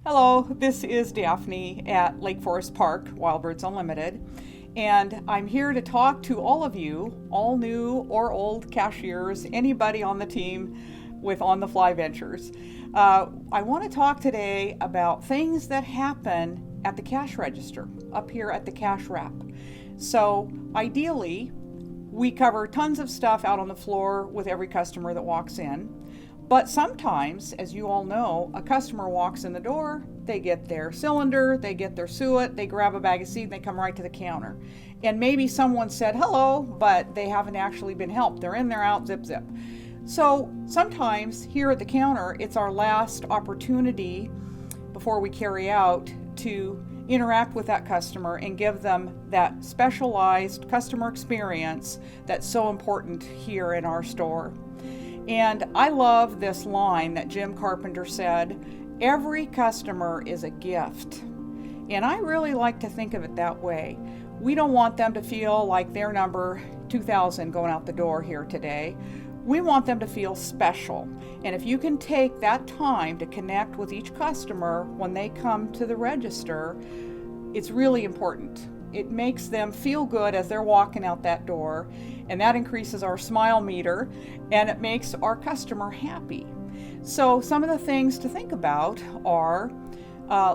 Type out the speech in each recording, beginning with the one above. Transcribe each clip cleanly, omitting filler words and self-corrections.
Hello, this is Daphne at Lake Forest Park, Wild Birds Unlimited, and I'm here to talk to all of you, all new or old cashiers, anybody on the team with On the Fly Ventures. I want to talk today about things that happen at the cash register, up here at the cash wrap. So ideally, we cover tons of stuff out on the floor with every customer that walks in. But sometimes, as you all know, a customer walks in the door, they get their cylinder, they get their suet, they grab a bag of seed, and they come right to the counter. And maybe someone said hello, but they haven't actually been helped. They're in, they're out, zip, zip. So sometimes here at the counter, it's our last opportunity before we carry out to interact with that customer and give them that specialized customer experience that's so important here in our store. And I love this line that Jim Carpenter said, every customer is a gift. And I really like to think of it that way. We don't want them to feel like they're number 2,000 going out the door here today. We want them to feel special. And if you can take that time to connect with each customer when they come to the register, it's really important. It makes them feel good as they're walking out that door, and that increases our smile meter, and it makes our customer happy. So some of the things to think about are,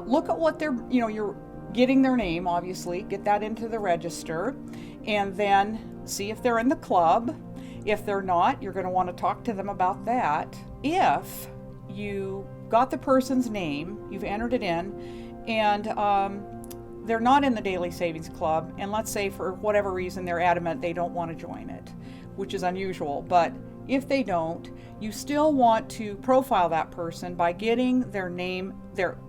look at what they're, you're getting their name, obviously, get that into the register, and then see if they're in the club. If they're not, you're going to want to talk to them about that. If you got the person's name, you've entered it in, and they're not in the Daily Savings Club, and let's say for whatever reason they're adamant they don't want to join it, which is unusual, but if they don't, you still want to profile that person by getting their name,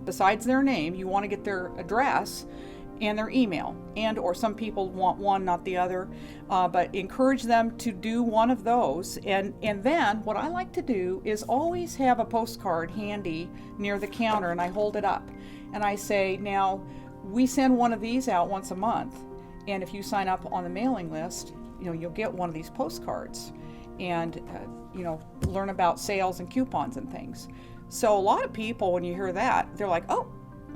besides their name, you want to get their address and their email, and or some people want one, not the other, but encourage them to do one of those. And then what I like to do is always have a postcard handy near the counter, and I hold it up and I say, now, we send one of these out once a month, and if you sign up on the mailing list, you'll get one of these postcards and learn about sales and coupons and things. So a lot of people, when you hear that, they're like, oh,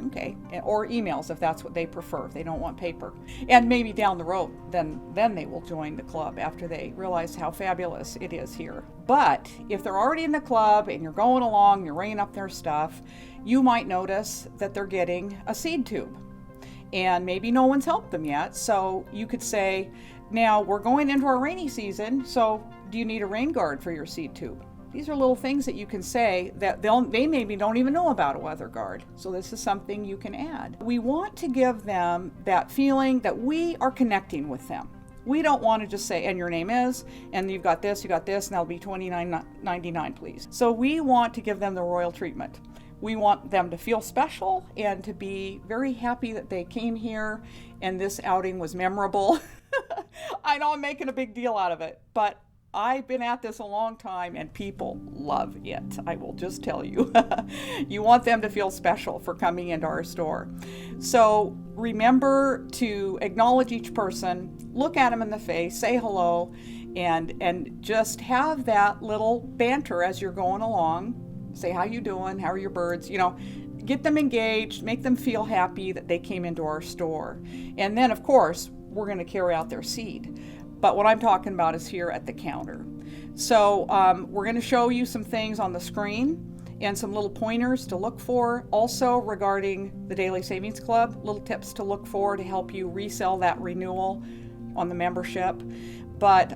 okay, or emails if that's what they prefer, if they don't want paper. And maybe down the road, then they will join the club after they realize how fabulous it is here. But if they're already in the club and you're going along, you're ringing up their stuff, you might notice that they're getting a seed tube. And maybe no one's helped them yet. So you could say, now we're going into our rainy season, so do you need a rain guard for your seed tube? These are little things that you can say that they maybe don't even know about a weather guard. So this is something you can add. We want to give them that feeling that we are connecting with them. We don't want to just say, and your name is, and you've got this, and that'll be $29.99, please. So we want to give them the royal treatment. We want them to feel special and to be very happy that they came here and this outing was memorable. I know I'm making a big deal out of it, but I've been at this a long time and people love it. I will just tell you. You want them to feel special for coming into our store. So remember to acknowledge each person, look at them in the face, say hello, and just have that little banter as you're going along. Say, how you doing? How are your birds? Get them engaged, make them feel happy that they came into our store. And then, of course, we're going to carry out their seed. But what I'm talking about is here at the counter. So we're going to show you some things on the screen and some little pointers to look for. Also regarding the Daily Savings Club, little tips to look for to help you resell that renewal on the membership. But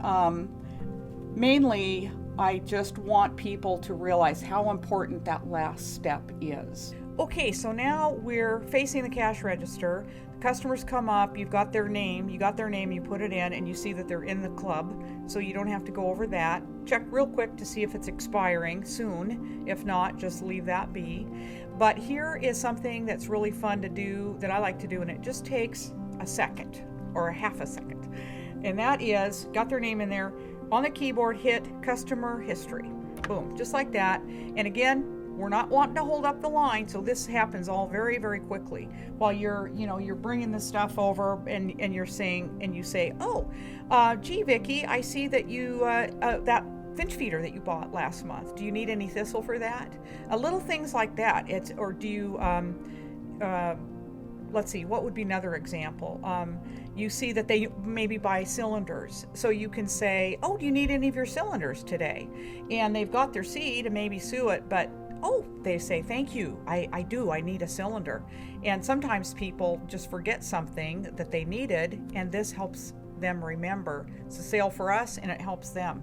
mainly, I just want people to realize how important that last step is. Okay, so now we're facing the cash register. The customers come up, you've got their name, you put it in, and you see that they're in the club, so you don't have to go over that. Check real quick to see if it's expiring soon. If not, just leave that be. But here is something that's really fun to do, that I like to do, and it just takes a second or a half a second. And that is, got their name in there, on the keyboard, hit customer history. Boom, just like that. And again, we're not wanting to hold up the line, so this happens all very, very quickly. While you're bringing the stuff over and you're saying, and you say, oh, gee, Vicki, I see that you that finch feeder that you bought last month. Do you need any thistle for that? Little things like that. Or do you, let's see, what would be another example? You see that they maybe buy cylinders. So you can say, oh, do you need any of your cylinders today? And they've got their seed and maybe suet, but oh, they say, thank you, I do, I need a cylinder. And sometimes people just forget something that they needed, and this helps them remember. It's a sale for us and it helps them.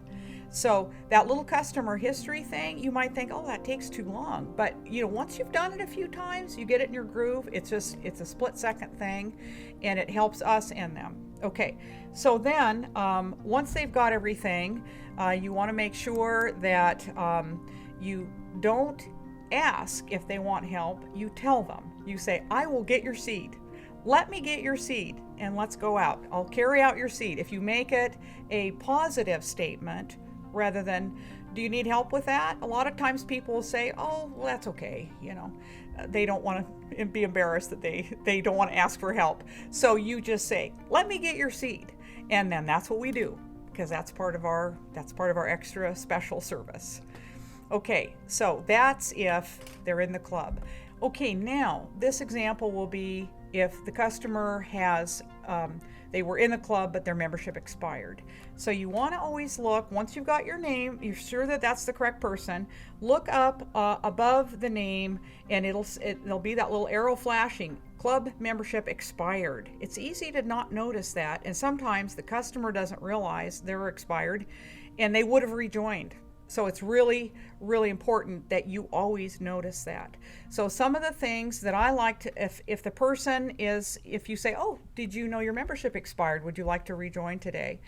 So that little customer history thing, you might think, oh, that takes too long. But once you've done it a few times, you get it in your groove. It's a split-second thing, and it helps us and them. Okay, so then once they've got everything, you want to make sure that you don't ask if they want help. You tell them. You say, I will get your seed. Let me get your seed and let's go out. I'll carry out your seed. If you make it a positive statement rather than, do you need help with that? A lot of times people will say, oh, well, that's okay. They don't want to be embarrassed that they don't want to ask for help. So you just say, let me get your seed. And then that's what we do, because that's part of our extra special service. Okay, so that's if they're in the club. Okay, now this example will be if the customer has, they were in the club but their membership expired. So you want to always look, once you've got your name, you're sure that that's the correct person, look up above the name, and there'll be that little arrow flashing, club membership expired. It's easy to not notice that, and sometimes the customer doesn't realize they're expired and they would have rejoined. So it's really, really important that you always notice that. So some of the things that I like to, if the person is, if you say, oh, did you know your membership expired? Would you like to rejoin today?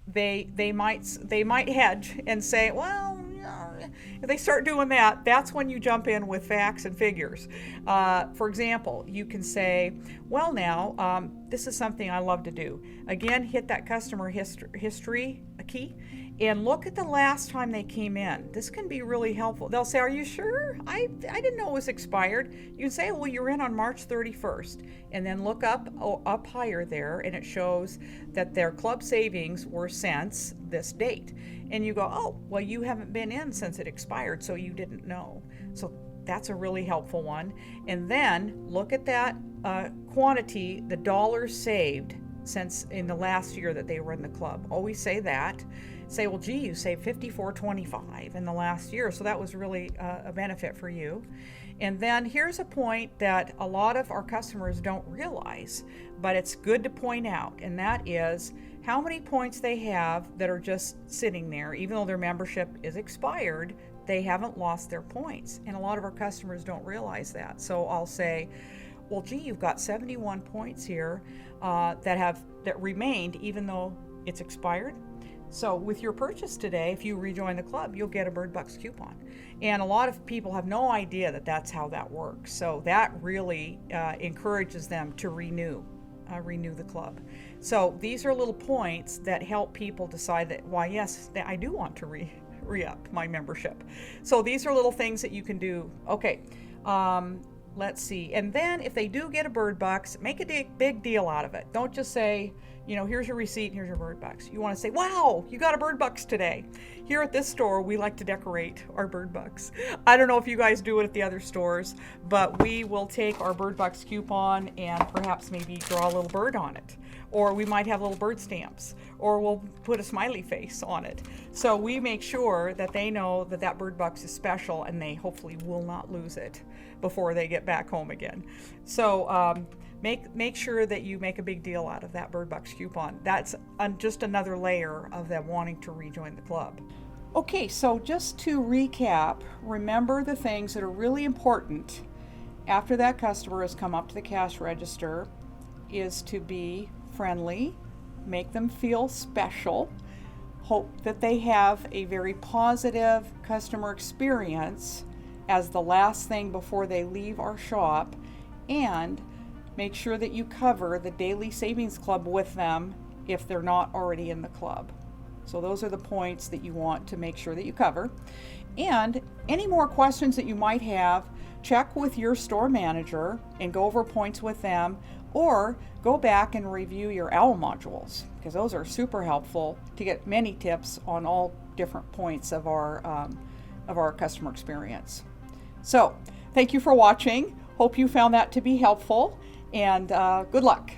They might hedge and say, well, if they start doing that, that's when you jump in with facts and figures. For example, you can say, well, now, this is something I love to do. Again, hit that customer history key and look at the last time they came in. This can be really helpful. They'll say, are you sure? I didn't know it was expired. You can say, well, you're in on March 31st. And then look up higher there, and it shows that their club savings were since this date. And you go, oh, well, you haven't been in since it expired, so you didn't know. So that's a really helpful one. And then look at that quantity, the dollars saved since in the last year that they were in the club. Always say that. Say, well, gee, you saved $54.25 in the last year, so that was really a benefit for you. And then here's a point that a lot of our customers don't realize, but it's good to point out, and that is how many points they have that are just sitting there. Even though their membership is expired, they haven't lost their points, and a lot of our customers don't realize that. So I'll say, well, gee, you've got 71 points here that remained even though it's expired. So with your purchase today, if you rejoin the club, you'll get a BirdBucks coupon. And a lot of people have no idea that that's how that works. So that really encourages them to renew the club. So these are little points that help people decide that, why, yes, I do want to re-up my membership. So these are little things that you can do. Okay, let's see. And then if they do get a BirdBucks, make a big deal out of it. Don't just say, here's your receipt and here's your BirdBucks. You want to say, wow, you got a BirdBucks today. Here at this store, we like to decorate our BirdBucks. I don't know if you guys do it at the other stores, but we will take our BirdBucks coupon and perhaps maybe draw a little bird on it. Or we might have little bird stamps, or we'll put a smiley face on it. So we make sure that they know that that BirdBucks is special, and they hopefully will not lose it before they get back home again. So make sure that you make a big deal out of that BirdBucks coupon. That's just another layer of them wanting to rejoin the club. Okay, so just to recap, remember the things that are really important after that customer has come up to the cash register is to be friendly, make them feel special, hope that they have a very positive customer experience as the last thing before they leave our shop, and make sure that you cover the Daily Savings Club with them if they're not already in the club. So those are the points that you want to make sure that you cover. And any more questions that you might have, check with your store manager and go over points with them, or go back and review your OWL modules, because those are super helpful to get many tips on all different points of our customer experience. So thank you for watching. Hope you found that to be helpful, and good luck.